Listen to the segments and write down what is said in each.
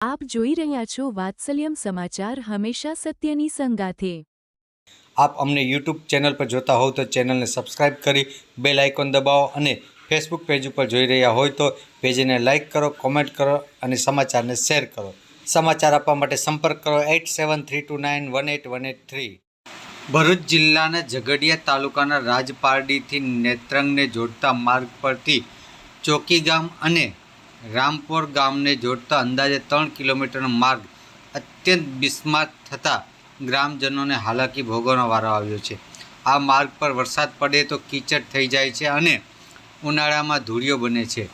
આપ જોઈ રહ્યા છો વાત્સલ્યમ સમાચાર, હંમેશા સત્યની સંગાથે। આપ અમને યુટ્યુબ ચેનલ પર જોતા હોવ તો ચેનલને સબસ્ક્રાઇબ કરી બેલ આઇકોન દબાવો અને ફેસબુક પેજ ઉપર જોઈ રહ્યા હોય તો પેજને લાઇક કરો, કોમેન્ટ કરો અને સમાચારને શેર કરો। સમાચાર આપવા માટે સંપર્ક કરો 8732918183। ભરૂચ જિલ્લાના ઝઘડિયા તાલુકાના રાજપારડીથી નેત્રંગને જોડતા માર્ગ પરથી ચોકી ગામ અને રામપોર ગામને જોડતા અંદાજે 3 કિલોમીટરનો માર્ગ અત્યંત બિસ્માર થતાં ગ્રામજનોને હાલાકી ભોગવવાનો વારો આવ્યો છે। આ માર્ગ પર વરસાદ પડે તો કીચડ થઈ જાય છે અને ઉનાળામાં ધૂળિયો બને છે।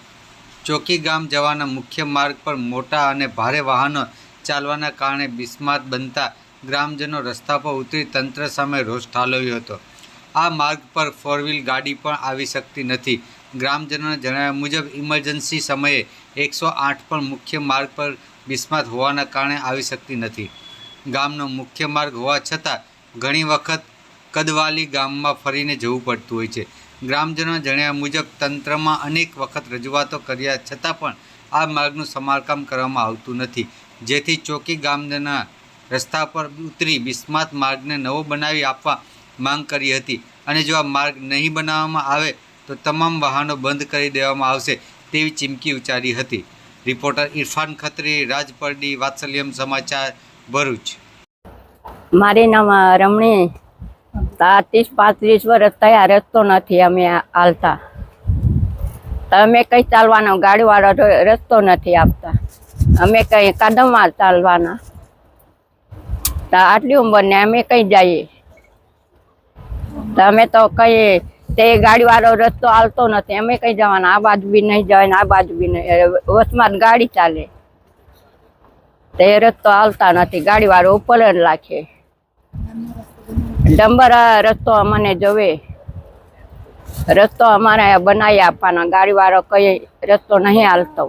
ચોકી ગામ જવાના મુખ્ય માર્ગ પર મોટા અને ભારે વાહનો ચાલવાના કારણે બિસ્માર બનતા ગ્રામજનો રસ્તા પર ઉતરી તંત્ર સામે રોષ ઠાલવ્યો હતો। આ માર્ગ પર 4 વ્હીલ ગાડી પણ આવી શકતી નથી। ગ્રામજનોના જણાવ્યા મુજબ ઇમરજન્સી સમયે 108 પણ મુખ્ય માર્ગ પર બિસ્માર હોવાના કારણે આવી શકતી નથી। ગામનો મુખ્ય માર્ગ હોવા છતાં ઘણી વખત કદવાલી ગામમાં ફરીને જવું પડતું હોય છે। ગ્રામજનોના જણાવ્યા મુજબ તંત્રમાં અનેક વખત રજૂઆતો કર્યા છતાં પણ આ માર્ગનું સમારકામ કરવામાં આવતું નથી, જેથી ચોકી ગામના રસ્તા પર ઉતરી બિસ્માર માર્ગને નવો બનાવી આપવા માંગ કરી હતી અને જો આ માર્ગ નહીં બનાવવામાં આવે તો તમામ વાહનો બંધ કરી દેવામાં આવશે તેવી ચીમકી ઉચ્ચારી હતી। રિપોર્ટર ઇરફાન ખત્રી, રાજપરડી, વાત્સલ્યમ સમાચાર, ભરૂચ। મારું નામ રમણી। 30-35 વર્ષ થયા રસ્તો નથી અમે હાલતા, અમે કઈ ચાલવાનો ગાડીવાળો રસ્તો નથી આપતા, અમે કઈ કદમમાં ચાલવાના, આટલી ઉંમરને અમે કઈ જઈએ અમે તો કઈ તે ગાડીવાળો રસ્તો હાલતો નથી, અમે કઈ જવાના, આ બાજુ બી નહીં જવાય, આ બાજુ બી નહીં, વચમાં ગાડી ચાલે તે રસ્તો હાલતા નથી, ગાડીવાળો ઉપર જ રાખે। ડંબર રસ્તો અમને જોવે, રસ્તો અમારે બનાવી આપવાના, ગાડીવાળો કઈ રસ્તો નહીં હાલતો।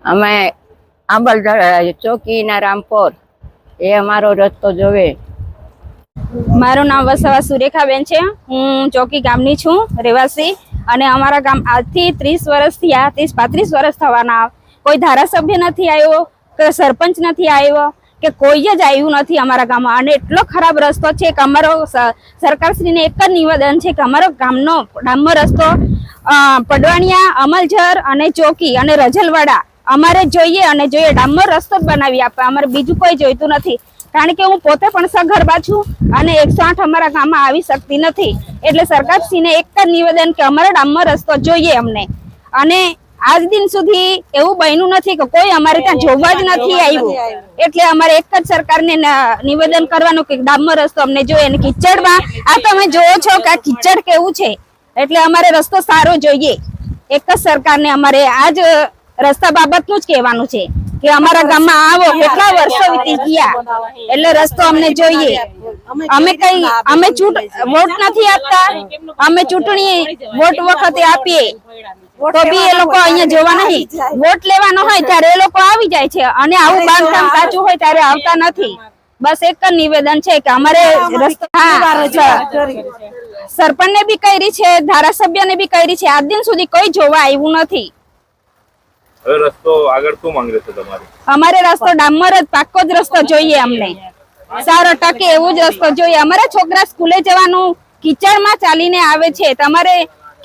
અમે આંબલ ચોકી ને રામપોર એ અમારો રસ્તો જોવે। મારું નામ વસાવા સુરેખાબેન છે, હું ચોકી ગામની છું રહેવાસી, અને અમારા ગામ આજથી 30 વર્ષ થયા, 30-35 વર્ષ થવાના। કોઈ ધારાસભ્ય નથી આવ્યો કે સરપંચ નથી આવ્યો કે કોઈ જ આવ્યું નથી અમારા ગામમાં, અને એટલો ખરાબ રસ્તો છે કે અમારો સરકારશ્રીને એક જ નિવેદન છે કે અમારો ગામનો ડામર રસ્તો પડવાણિયા, અમલઝર અને ચોકી અને રજલવાડા અમારે જોઈએ, અને જોઈએ ડામર રસ્તો જ બનાવી આપે, અમારે બીજું કોઈ જોઈતું નથી। કારણ કે હું પોતે પણ સગર્ભા છું અને 108 અમારા ગામમાં આવી શકતી નથી, એટલે સરકારશ્રીને એક જ નિવેદન કે અમારો ડામર રસ્તો જોઈએ અમને। અને આજ દિન સુધી એવું બન્યું નથી કે કોઈ અમારે ત્યાં જોવા જ નથી આવ્યું, એટલે અમારે એક જ સરકારને નિવેદન કરવાનું કે ડામર રસ્તો અમને જોઈએ। અને કિચડમાં આ તમે જોવો છો કે આ કિચડ કેવું છે, એટલે અમારે રસ્તો સારો જોઈએ। એક જ સરકારને અમારે આજ રસ્તા બાબતનું જ કહેવાનું છે કે અમારા ગામમાં આવો, કેટલા વર્ષો વીતી ગયા, એટલે રસ્તો અમને જોઈએ। અમે વોટ નથી આપતા, અમે ચૂંટણી વોટ વખતે આપીએ તો બી એ લોકો અહીંયા જોવા નહીં, વોટ લેવાનો હોય ત્યારે એ લોકો આવી જાય છે, અને આવું બાંધકામ સાચું હોય ત્યારે આવતા નથી। બસ એક જ નિવેદન છે કે અમારે સરપંચને બી કરી છે, ધારાસભ્યને બી કરી છે, આજ દિન સુધી કોઈ જોવા આવ્યું નથી। રસ્તો આગળ શું માંગે છે તમારે? અમારે રસ્તો ડામર જ પાક્કો જ રસ્તો જોઈએ, અમને સારો ટકે એવું જ રસ્તો જોઈએ। અમારા છોકરા સ્કૂલે જવાનું કીચડમાં ચાલીને આવે છે, તમારે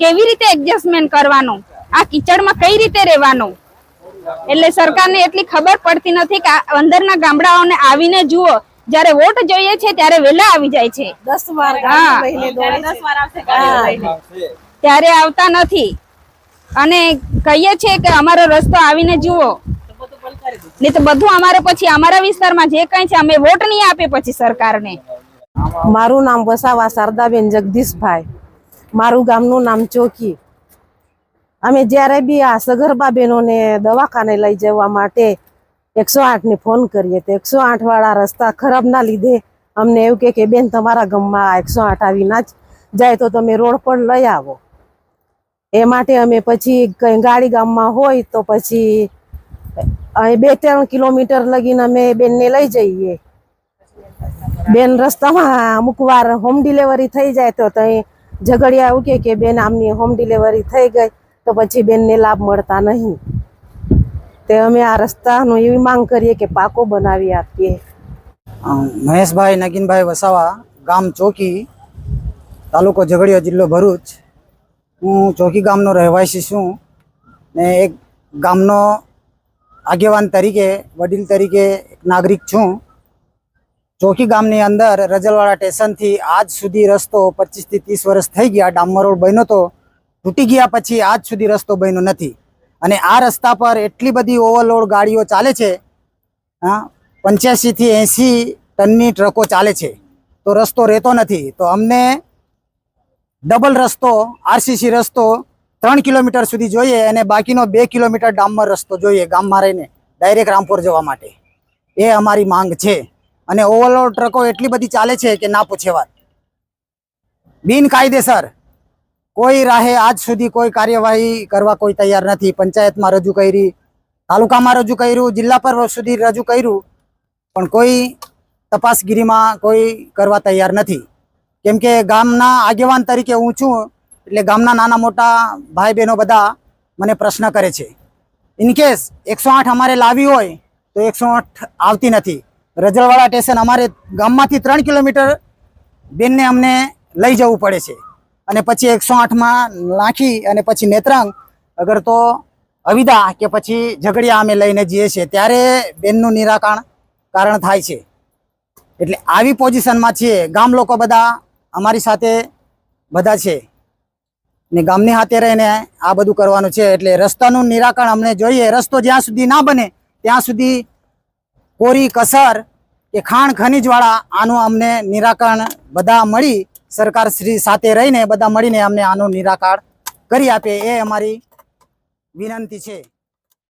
કેવી રીતે એડજસ્ટમેન્ટ કરવાનું, આ કીચડમાં કઈ રીતે રહેવાનું, એટલે સરકારને એટલી ખબર પડતી નથી કે અંદરના ગામડાઓને આવીને જુઓ, જયારે વોટ જોઈએ છે ત્યારે વહેલા આવી જાય છે, 10 વાર ત્યારે આવતા નથી, અને કહીએ છીએ કે અમારો રસ્તો આવીને જુઓ, નહીં તો બધું અમારે પછી અમારા વિસ્તારમાં જે કઈ છે અમે વોટ નહીં આપે પછી સરકારને। મારું નામ વસાવા શારદાબેન જગદીશભાઈ, મારું ગામનું નામ ચોકી। અમે જ્યારે બી આ સગર્ભા બહેનોને દવાખાને લઈ જવા માટે 108 ને ફોન કરીએ તો 108 વાળા રસ્તા ખરાબના લીધે અમને એવું કે બેન તમારા ગામમાં 108 આવી ના જાય તો તમે રોડ પર લઈ આવો। એ માટે અમે પછી કઈ ગાડી ગામમાં હોય તો પછી 2-3 કિલોમીટર લગીને અમે બેનને લઈ જઈએ। બેન રસ્તામાં અમુક વાર હોમ ડિલિવરી થઈ જાય તો ઝઘડિયા એવું કે બેન આમની હોમ ડિલિવરી થઈ ગઈ તો પછી બેનને લાભ મળતા નહીં। તે અમે આ રસ્તાનો એવી માંગ કરીએ કે પાકો બનાવી આપીએ. મહેશભાઈ નગીનભાઈ વસાવા, ગામ ચોકી, તાલુકો ઝઘડિયા, જિલ્લો ભરૂચ. હું ચોકી ગામનો રહેવાસી છું ને એક ગામનો આગેવાન તરીકે, વડીલ તરીકે એક નાગરિક છું. ચોકી ગામની અંદર રજલવાડા સ્ટેશનથી આજ સુધી રસ્તો 25 થી 30 વર્ષ થઈ ગયા. ડામર રોડ બન્યો તો તૂટી ગયા પછી આજ સુધી રસ્તો બન્યો નથી. અને આ રસ્તા પર એટલી બધી ઓવરલોડ ગાડીઓ ચાલે છે, 85 થી 80 ટનની ટ્રકો ચાલે છે, તો રસ્તો રહેતો નથી. તો અમને ડબલ રસ્તો, આરસીસી રસ્તો 3 કિલોમીટર સુધી જોઈએ અને બાકીનો 2 કિલોમીટર ડામર રસ્તો જોઈએ ગામમાં રહીને ડાયરેક્ટ રામપુર જવા માટે. એ અમારી માંગ છે. અને ઓવરલોડ ટ્રકો એટલી બધી ચાલે છે કે ના પૂછે વાત. બિનકાયદેસર કોઈ રાહે આજ સુધી કોઈ કાર્યવાહી કરવા કોઈ તૈયાર નથી. પંચાયતમાં રજૂ કરી, તાલુકામાં રજૂ કર્યું, જિલ્લા પર સુધી રજૂ કર્યું, પણ કોઈ તપાસગીરીમાં કોઈ કરવા તૈયાર નથી. કેમ કે ગામના આગેવાન તરીકે હું છું એટલે ગામના નાના મોટા ભાઈ બહેનો બધા મને પ્રશ્ન કરે છે. ઇનકેસ 108 અમારે લાવી હોય તો 108 આવતી નથી. રજલવાડા સ્ટેશન અમારે ગામમાંથી 3 કિલોમીટર બેનને અમને લઈ જવું પડે છે અને પછી 108માં નાખી અને પછી નેત્રંગ અગર તો અવિદા કે પછી ઝઘડિયા અમે લઈને જઈએ છીએ ત્યારે બેનનું કારણ થાય છે. એટલે આવી પોઝિશનમાં છીએ. ગામ લોકો બધા અમારી સાથે બધા છે ને ગામની સાથે રહીને આ બધું કરવાનું છે. એટલે રસ્તાનું નિરાકરણ અમને જોઈએ. રસ્તો જ્યાં સુધી ના બને ત્યાં સુધી કોરી કસર કે ખાણ ખનીજવાળા આનું અમને નિરાકરણ બધા મળી સરકાર શ્રી સાથે રહીને બધા મળીને અમને આનું નિરાકરણ કરી આપે એ અમારી વિનંતી છે.